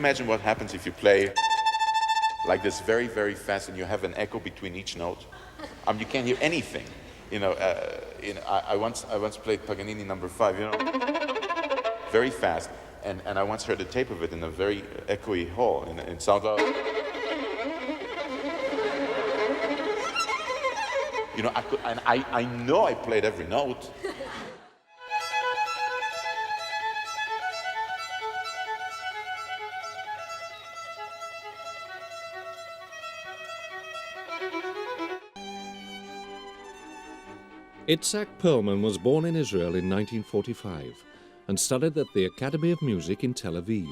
imagine what happens if you play like this very, very fast and you have an echo between each note? You can't hear anything. I once played Paganini number 5, very fast, and I once heard a tape of it in a very echoey hall, and it sounds like, I know I played every note. Itzhak Perlman was born in Israel in 1945 and studied at the Academy of Music in Tel Aviv.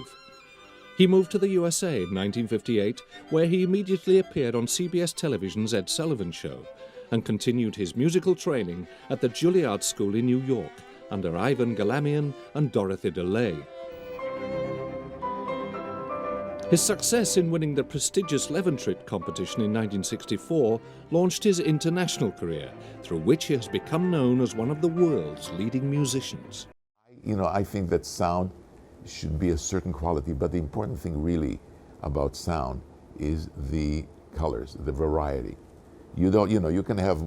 He moved to the USA in 1958, where he immediately appeared on CBS Television's Ed Sullivan Show and continued his musical training at the Juilliard School in New York under Ivan Galamian and Dorothy DeLay. His success in winning the prestigious Leventrit competition in 1964 launched his international career, through which he has become known as one of the world's leading musicians. I think that sound should be a certain quality, but the important thing really about sound is the colors, the variety. You can have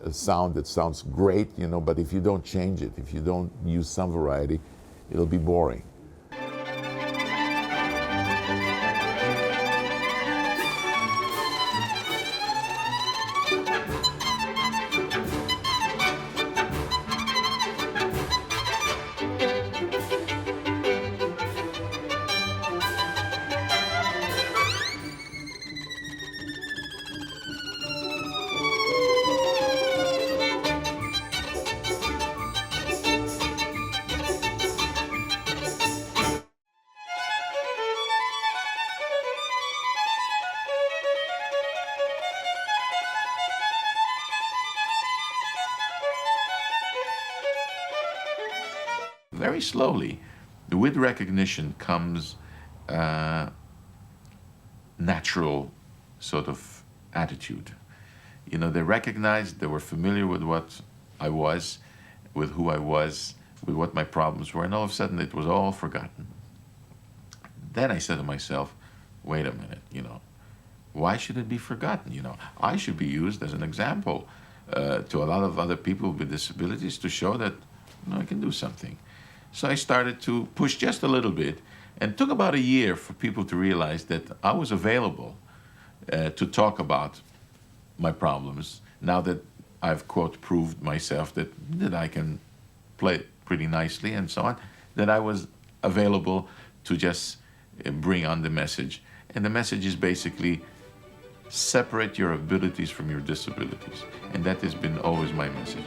a sound that sounds great, but if you don't change it, if you don't use some variety, it'll be boring. Very slowly, with recognition comes natural sort of attitude. They recognized, they were familiar with what I was, with who I was, with what my problems were, and all of a sudden it was all forgotten. Then I said to myself, wait a minute, why should it be forgotten? I should be used as an example to a lot of other people with disabilities to show that I can do something. So I started to push just a little bit, and it took about a year for people to realize that I was available to talk about my problems, now that I've, quote, proved myself that I can play pretty nicely and so on, that I was available to just bring on the message. And the message is basically separate your abilities from your disabilities. And that has been always my message.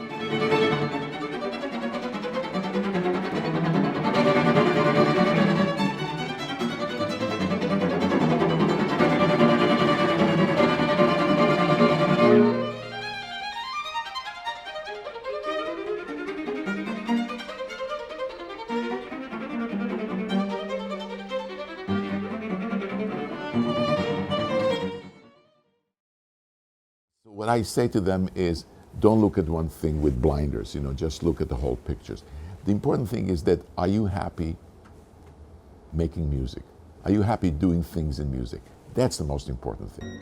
What I say to them is, don't look at one thing with blinders, just look at the whole pictures. The important thing is that, are you happy making music? Are you happy doing things in music? That's the most important thing.